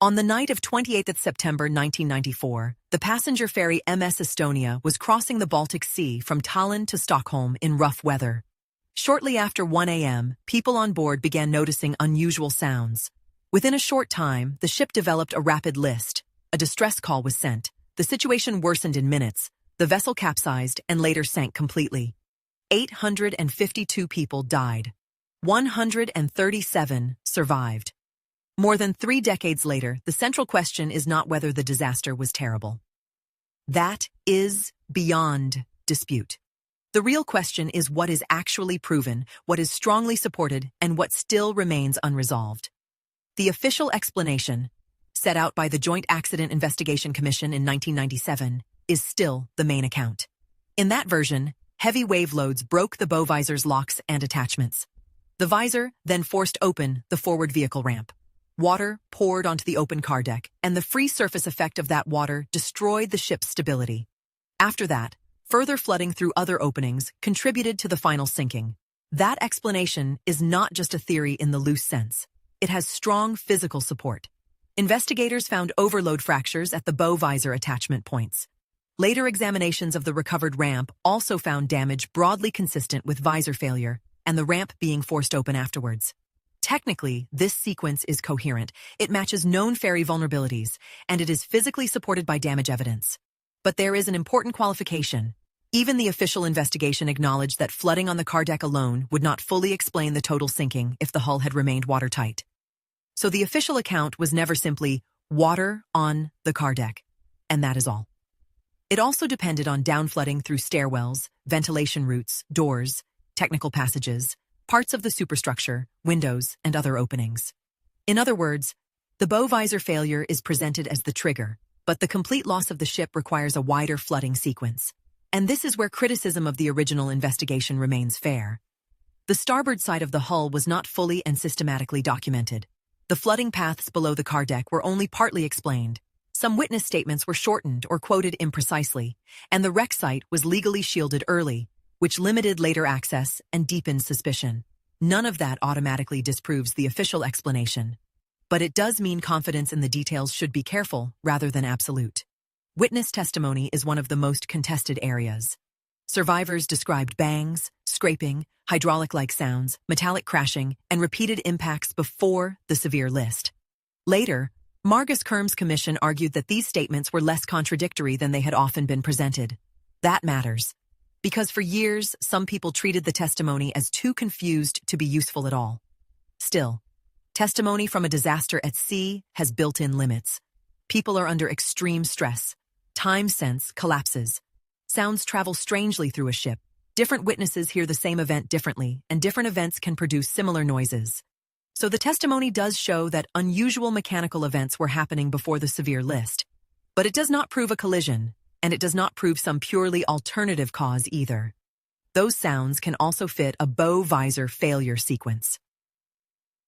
On the night of 28th September 1994, the passenger ferry MS Estonia was crossing the Baltic Sea from Tallinn to Stockholm in rough weather. Shortly after 1 a.m., people on board began noticing unusual sounds. Within a short time, the ship developed a rapid list. A distress call was sent. The situation worsened in minutes. The vessel capsized and later sank completely. 852 people died. 137 survived. More than 3 decades later, the central question is not whether the disaster was terrible. That is beyond dispute. The real question is what is actually proven, what is strongly supported, and what still remains unresolved. The official explanation, set out by the Joint Accident Investigation Commission in 1997, is still the main account. In that version, heavy wave loads broke the bow visor's locks and attachments. The visor then forced open the forward vehicle ramp. Water poured onto the open car deck, and the free surface effect of that water destroyed the ship's stability. After that, further flooding through other openings contributed to the final sinking. That explanation is not just a theory in the loose sense. It has strong physical support. Investigators found overload fractures at the bow visor attachment points. Later examinations of the recovered ramp also found damage broadly consistent with visor failure and the ramp being forced open afterwards. Technically, this sequence is coherent. It matches known ferry vulnerabilities, and it is physically supported by damage evidence. But there is an important qualification. Even the official investigation acknowledged that flooding on the car deck alone would not fully explain the total sinking if the hull had remained watertight. So the official account was never simply water on the car deck, and that is all. It also depended on downflooding through stairwells, ventilation routes, doors, technical passages, parts of the superstructure, windows, and other openings. In other words, the bow visor failure is presented as the trigger, but the complete loss of the ship requires a wider flooding sequence. And this is where criticism of the original investigation remains fair. The starboard side of the hull was not fully and systematically documented. The flooding paths below the car deck were only partly explained. Some witness statements were shortened or quoted imprecisely, and the wreck site was legally shielded early, which limited later access and deepened suspicion. None of that automatically disproves the official explanation. But it does mean confidence in the details should be careful rather than absolute. Witness testimony is one of the most contested areas. Survivors described bangs, scraping, hydraulic-like sounds, metallic crashing, and repeated impacts before the severe list. Later, Margus Kerm's commission argued that these statements were less contradictory than they had often been presented. That matters. Because for years, some people treated the testimony as too confused to be useful at all. Still, testimony from a disaster at sea has built-in limits. People are under extreme stress. Time sense collapses. Sounds travel strangely through a ship. Different witnesses hear the same event differently, and different events can produce similar noises. So the testimony does show that unusual mechanical events were happening before the severe list. But it does not prove a collision. And it does not prove some purely alternative cause either. Those sounds can also fit a bow visor failure sequence.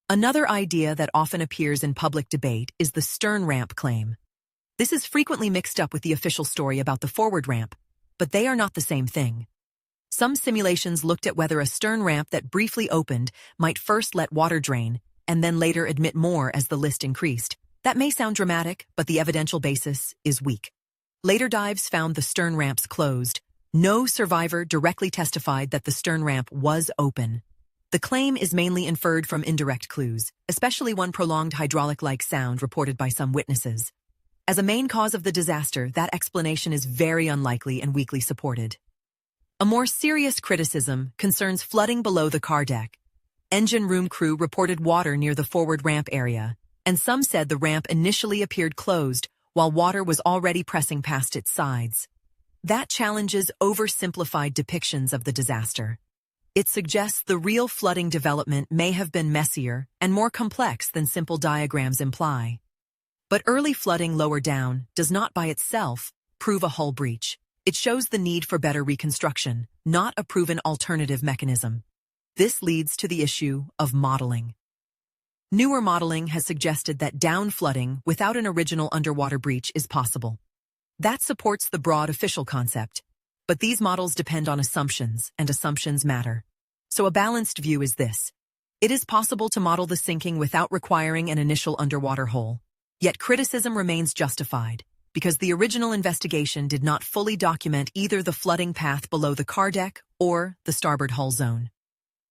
Another idea that often appears in public debate is the stern ramp claim. This is frequently mixed up with the official story about the forward ramp, but they are not the same thing. Some simulations looked at whether a stern ramp that briefly opened might first let water drain and then later admit more as the list increased. That may sound dramatic, but the evidential basis is weak. Later dives found the stern ramps closed. No survivor directly testified that the stern ramp was open. The claim is mainly inferred from indirect clues, especially one prolonged hydraulic-like sound reported by some witnesses. As a main cause of the disaster, that explanation is very unlikely and weakly supported. A more serious criticism concerns flooding below the car deck. Engine room crew reported water near the forward ramp area, and some said the ramp initially appeared closed while water was already pressing past its sides. That challenges oversimplified depictions of the disaster. It suggests the real flooding development may have been messier and more complex than simple diagrams imply. But early flooding lower down does not by itself prove a hull breach. It shows the need for better reconstruction, not a proven alternative mechanism. This leads to the issue of modeling. Newer modeling has suggested that down-flooding without an original underwater breach is possible. That supports the broad official concept. But these models depend on assumptions, and assumptions matter. So a balanced view is this. It is possible to model the sinking without requiring an initial underwater hole. Yet criticism remains justified, because the original investigation did not fully document either the flooding path below the car deck or the starboard hull zone.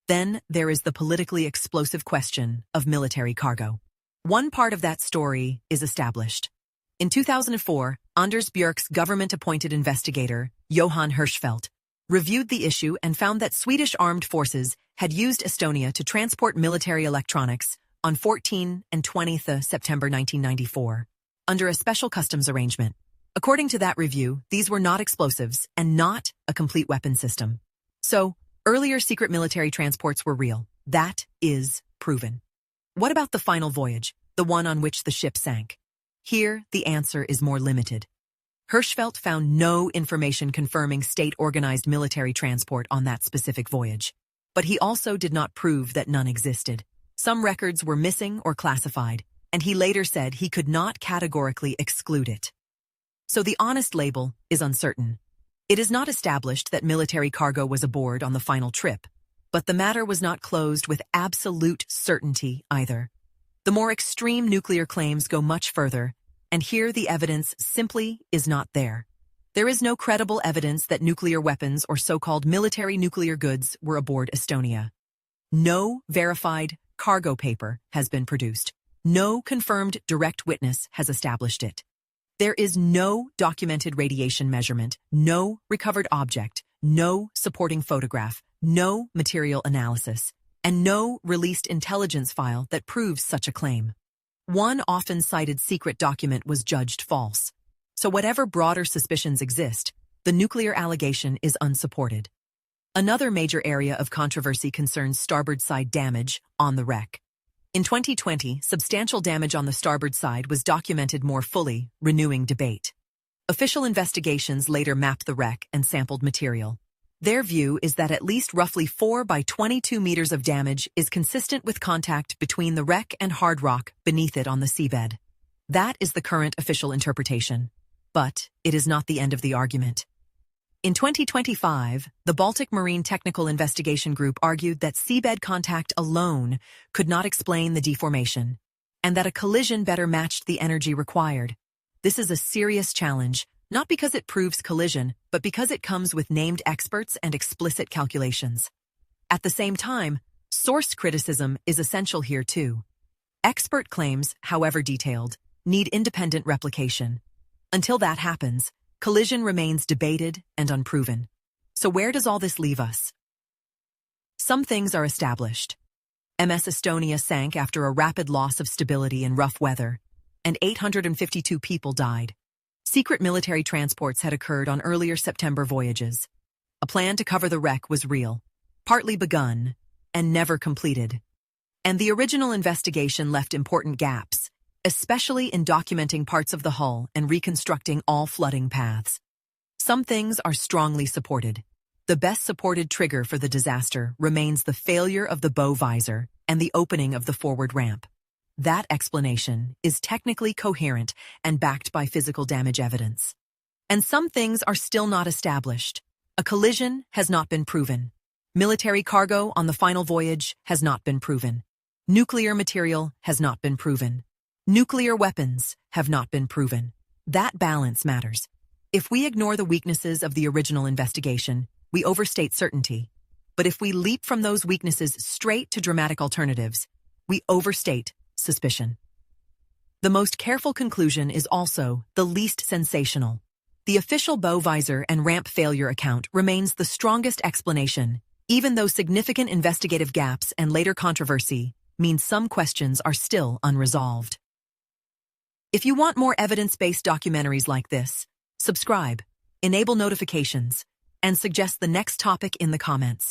Then there is the politically explosive question of military cargo. One part of that story is established. In 2004, Anders Björk's government-appointed investigator, Johan Hirschfeldt, reviewed the issue and found that Swedish armed forces had used Estonia to transport military electronics on 14 and 20 September 1994, under a special customs arrangement. According to that review, these were not explosives and not a complete weapon system. So, earlier secret military transports were real. That is proven. What about the final voyage, the one on which the ship sank? Here, the answer is more limited. Hirschfeldt found no information confirming state-organized military transport on that specific voyage. But he also did not prove that none existed. Some records were missing or classified, and he later said he could not categorically exclude it. So the honest label is uncertain. It is not established that military cargo was aboard on the final trip, but the matter was not closed with absolute certainty either. The more extreme nuclear claims go much further, and here the evidence simply is not there. There is no credible evidence that nuclear weapons or so-called military nuclear goods were aboard Estonia. No verified cargo paper has been produced. No confirmed direct witness has established it. There is no documented radiation measurement, no recovered object, no supporting photograph, no material analysis, and no released intelligence file that proves such a claim. One often cited secret document was judged false. So whatever broader suspicions exist, the nuclear allegation is unsupported. Another major area of controversy concerns starboard side damage on the wreck. In 2020, substantial damage on the starboard side was documented more fully, renewing debate. Official investigations later mapped the wreck and sampled material. Their view is that at least roughly 4 by 22 meters of damage is consistent with contact between the wreck and hard rock beneath it on the seabed. That is the current official interpretation. But it is not the end of the argument. In 2025, the Baltic Marine Technical Investigation Group argued that seabed contact alone could not explain the deformation, and that a collision better matched the energy required. This is a serious challenge, not because it proves collision, but because it comes with named experts and explicit calculations. At the same time, source criticism is essential here too. Expert claims, however detailed, need independent replication. Until that happens, collision remains debated and unproven. So where does all this leave us? Some things are established. MS Estonia sank after a rapid loss of stability in rough weather, and 852 people died. Secret military transports had occurred on earlier September voyages. A plan to cover the wreck was real, partly begun, and never completed. And the original investigation left important gaps, especially in documenting parts of the hull and reconstructing all flooding paths. Some things are strongly supported. The best supported trigger for the disaster remains the failure of the bow visor and the opening of the forward ramp. That explanation is technically coherent and backed by physical damage evidence. And some things are still not established. A collision has not been proven. Military cargo on the final voyage has not been proven. Nuclear material has not been proven. Nuclear weapons have not been proven. That balance matters. If we ignore the weaknesses of the original investigation, we overstate certainty. But if we leap from those weaknesses straight to dramatic alternatives, we overstate suspicion. The most careful conclusion is also the least sensational. The official bow visor and ramp failure account remains the strongest explanation, even though significant investigative gaps and later controversy mean some questions are still unresolved. If you want more evidence-based documentaries like this, subscribe, enable notifications, and suggest the next topic in the comments.